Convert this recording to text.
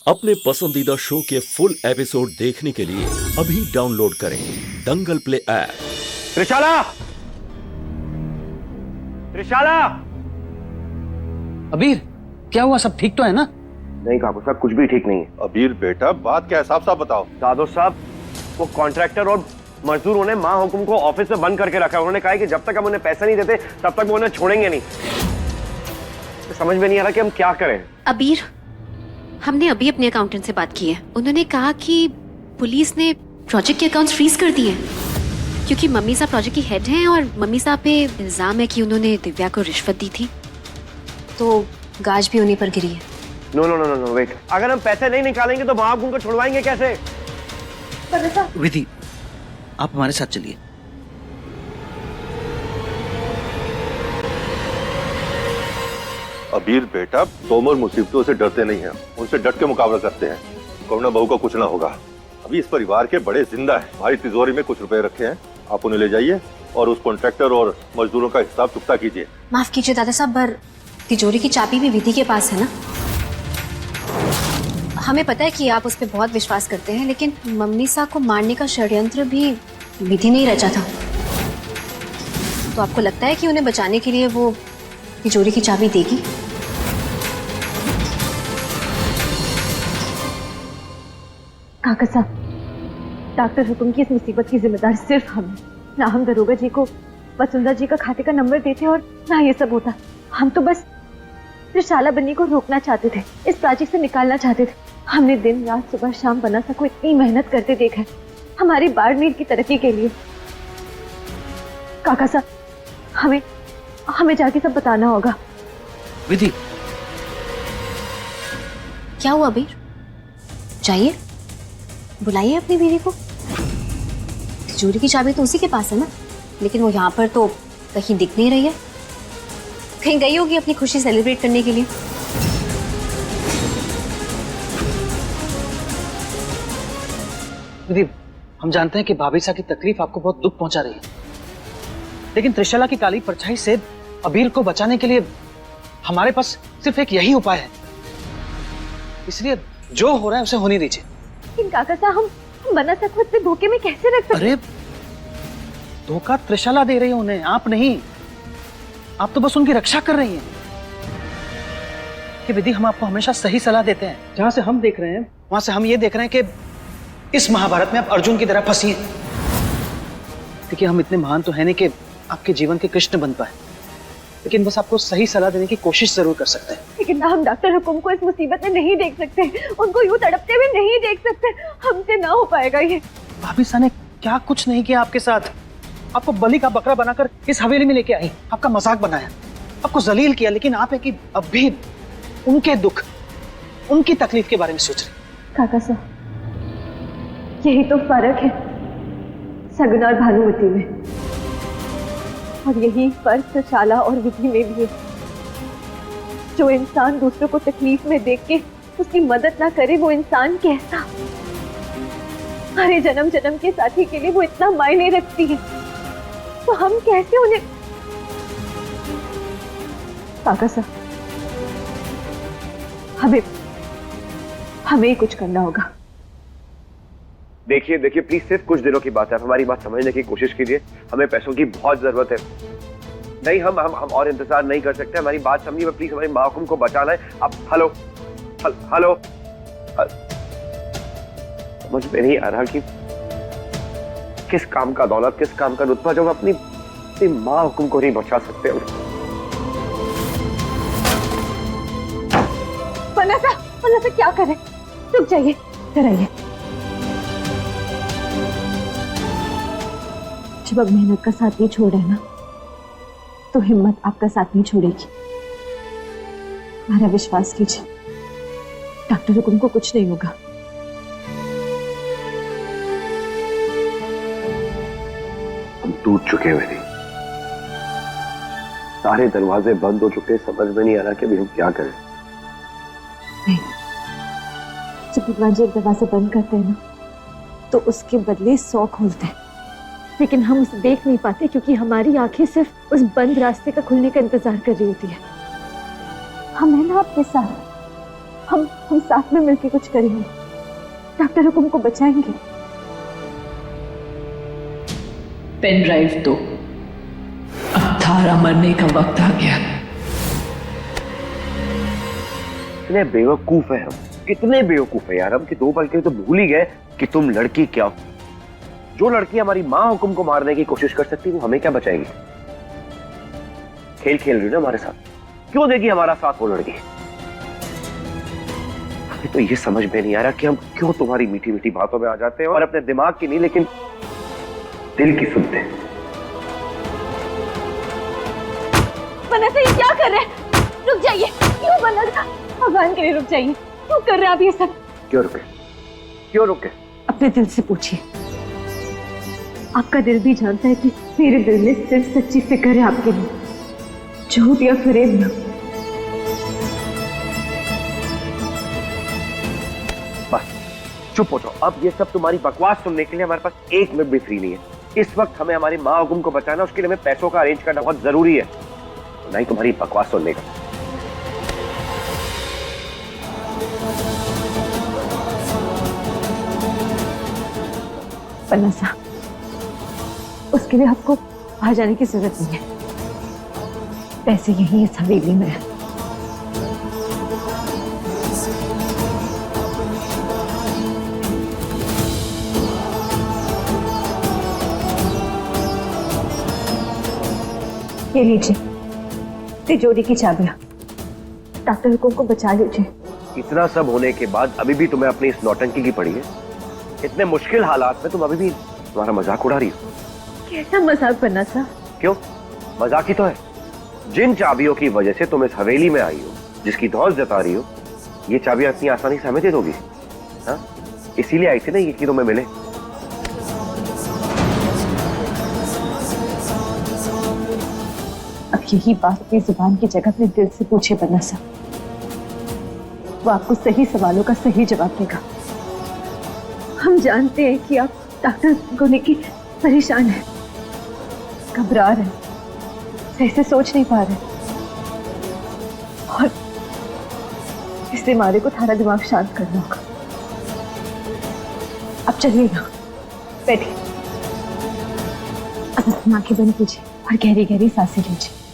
अपने पसंदीदा शो के फुल एपिसोड देखने के लिए अभी डाउनलोड करें दंगल प्ले ऐप। त्रिशाला! त्रिशाला! अबीर, क्या हुआ? सब ठीक तो है ना? नहीं काकू साहब, कुछ भी ठीक नहीं है। अबीर बेटा, बात क्या है? साफ साफ बताओ। दादो साहब, वो कॉन्ट्रैक्टर और मजदूरों ने माँ हुकुम को ऑफिस में बंद करके रखा है। उन्होंने कहा है कि जब तक हम उन्हें पैसा नहीं देते तब तक वो उन्हें छोड़ेंगे नहीं। तो समझ में नहीं आ रहा कि हम क्या करें। अबीर, हमने अभी अपने अकाउंटेंट से बात की है। उन्होंने कहा कि पुलिस ने प्रोजेक्ट के अकाउंट्स फ्रीज कर दिए क्योंकि मम्मी साहब प्रोजेक्ट की हेड हैं और मम्मी साहब पे इल्जाम है कि उन्होंने दिव्या को रिश्वत दी थी, तो गाज भी उन्हीं पर गिरी है। No no no no wait, अगर हम पैसे नहीं निकालेंगे तो माँ हुकुम को छुड़वाएंगे कैसे? विधि, आप हमारे साथ चलिए। अबीर बेटा, तोमर मुसीबतों से डरते नहीं हैं, उनसे डट के मुकाबला करते हैं। करुणा बहू का कुछ ना होगा। अभी इस परिवार के बड़े जिंदा हैं। भाई तिजोरी में कुछ रुपए रखे हैं, आप उन्हें ले जाइए और उस कॉन्ट्रैक्टर और मजदूरों का हिसाब चुकता कीजिए। माफ कीजिए दादा साहब, पर तिजोरी की चाबी भी विधि के पास है ना? हमें पता है कि आप उस पर बहुत विश्वास करते हैं, लेकिन मम्मी साहब को मारने का षड्यंत्र भी विधि ने ही रचा था। तो आपको लगता है कि उन्हें बचाने के लिए वो तिजोरी की चाबी देगी? काका साहब, डॉक्टर हुकुम की इस मुसीबत की जिम्मेदार सिर्फ हम हैं। ना हम दरोगा जी को वसुंधरा जी का खाते का नंबर देते और ना ये सब होता। हम तो बस त्रिशाला बन्नी को रोकना चाहते थे, इस प्रोजेक्ट से निकालना चाहते थे। हमने दिन रात सुबह शाम बनासा को इतनी मेहनत करते देखा है हमारी बाड़मेर की तरक्की के लिए। काका साहब, हमें जाके सब बताना होगा। विधि, क्या हुआ अबीर? जाइए, बुलाइए अपनी बीवी को। तिजोरी की चाबी तो उसी के पास है ना, लेकिन वो यहाँ पर तो कहीं दिख नहीं रही है। कहीं गई होगी अपनी खुशी सेलिब्रेट करने के लिए। विधि, हम जानते हैं कि भाभी साहब की तकलीफ आपको बहुत दुख पहुंचा रही है, लेकिन त्रिशला की काली परछाई से अबीर को बचाने के लिए हमारे पास सिर्फ एक यही उपाय है। इसलिए जो हो रहा है उसे होने दीजिए। लेकिन काका साहब, हम बनासा को इतने धोखे में कैसे रख सकते? अरे, धोखा त्रिशला दे रही है उन्हें, आप नहीं। आप तो बस उनकी रक्षा कर रही हैं। कि विधि, हम आपको हमेशा सही सलाह देते हैं। जहां से हम देख रहे हैं वहां से हम ये देख रहे हैं कि इस महाभारत में आप अर्जुन की तरह फंसी हैं। देखिए, हम इतने महान तो है नहीं कि आपके जीवन के कृष्ण बन पाए, लेकिन बस आपको सही सलाह देने की कोशिश जरूर कर सकते हैं। लेकिन हम डॉक्टर हुकुम को इस मुसीबत में नहीं देख सकते, उनको यूं तड़पते हुए नहीं देख सकते। हमसे ना हो पाएगा ये। भाभी साहब ने क्या कुछ नहीं किया आपके साथ? आपको बलि का बकरा बनाकर इस हवेली में लेके आई, आपका मजाक बनाया, आपको जलील किया, लेकिन आप है कि अब भी उनके दुख, उनकी तकलीफ के बारे में सोच रहे। काका साहब, यही तो फर्क है सगुना और भानुमति में, और यही फर्क त्रिशाला और विधि में भी है। जो इंसान दूसरों को तकलीफ में देख के उसकी मदद ना करे, वो इंसान कैसा? हमारे जन्म जन्म के साथी के लिए वो इतना मायने रखती है, तो हम कैसे उन्हें? काका साहब, हमें कुछ करना होगा। देखिए प्लीज, सिर्फ कुछ दिनों की बात है, हमारी बात समझने की कोशिश कीजिए। हमें पैसों की बहुत जरूरत है। नहीं, हम और इंतजार नहीं कर सकते। हमारी बात समझिए प्लीज, हमारी माँ हुकुम को बचाना है। अब हेलो, समझ में नहीं आ रहा कि किस काम का दौलत, किस काम का रुतबा जो हम अपनी माँ हुकुम को नहीं बचा सकते। बनासा क्या करें? रुक जाइए, कराइए। जब अब मेहनत का साथ नहीं छोड़ है ना, तो हिम्मत आपका साथ नहीं छोड़ेगी। हमारा विश्वास कीजिए, डॉक्टर हुकुम को कुछ नहीं होगा। हम टूट चुके हैं मेरी, सारे दरवाजे बंद हो चुके। समझ में नहीं आ रहा कि अभी हम क्या करें। नहीं, जब भगवान जी एक दरवाजा बंद करते हैं ना, तो उसके बदले 100 खोलते हैं, लेकिन हम उसे देख नहीं पाते क्योंकि हमारी आंखें सिर्फ उस बंद रास्ते का खुलने का इंतजार कर रही होती है। हम है ना आपके साथ, हम साथ में मिलकर कुछ करेंगे, डॉक्टर हुकुम को बचाएंगे। पेन ड्राइव दो, अब थारा मरने का वक्त आ गया। कितने बेवकूफ है हम, कितने बेवकूफ है यार हम, कि 2 पल के तो भूल ही गए कि तुम लड़की क्या हो। जो लड़की हमारी माँ हुकुम को मारने की कोशिश कर सकती वो हमें क्या बचाएगी? खेल खेल रही ना हमारे साथ, क्यों देगी हमारा साथ वो लड़की? हमें तो ये समझ में नहीं आ रहा कि हम क्यों तुम्हारी मीठी मीठी बातों में आ जाते हैं और अपने दिमाग की नहीं लेकिन दिल की सुनते हैं। वनसा ये क्या कर रहे हैं? रुक जाइए, क्यों वनसा? भगवान के लिए रुक जाइए, क्यों कर रहे हैं आप ये सब? क्यों रुके? क्यों रुके? अपने दिल से पूछिए, आपका दिल भी जानता है कि मेरे दिल में सिर्फ सच्ची फिक्र है आपके लिए, झूठ या फरेब ना। बस चुप हो जाओ, अब ये सब तुम्हारी बकवास सुनने के लिए हमारे पास 1 मिनट भी फ्री नहीं है। इस वक्त हमें हमारी माँ हुकुम को बचाना, उसके लिए हमें पैसों का अरेंज करना बहुत जरूरी है, नहीं तुम्हारी बकवास सुनने का। पन्ना साहब, उसके लिए आपको बाहर जाने की जरूरत नहीं है, पैसे यही इस हवेली में है। ये लीजिए तिजोरी की चाबियां, डॉक्टर हुकुम को बचा लीजिए। इतना सब होने के बाद अभी भी तुम्हें अपनी इस नौटंकी की पड़ी है? इतने मुश्किल हालात में तुम अभी भी तुम्हारा मजाक उड़ा रही हो? कैसा मजाक बनना था? क्यों, मजाक ही तो है। जिन चाबियों की वजह से तुम इस हवेली में आई हो, जिसकी धौस जता रही हो, ये चाबियां इतनी आसानी से हमें दे दोगी? हाँ, इसीलिए आई थी ना ये कि तुम्हें मिले। अब यही बात अपनी जुबान की जगह अपने दिल से पूछे पन्ना साहब, वो आपको सही सवालों का सही जवाब देगा। हम जानते हैं कि आप डॉक्टर को लेके परेशान हैं, घबरा रहे हैं, सही से सोच नहीं पा रहे, और इस बीमारी को थारा दिमाग शांत करना होगा। अब चलिए ना, बैठिए, अब अपनी आंखें बंद कीजिए और गहरी गहरी सांसें लीजिए।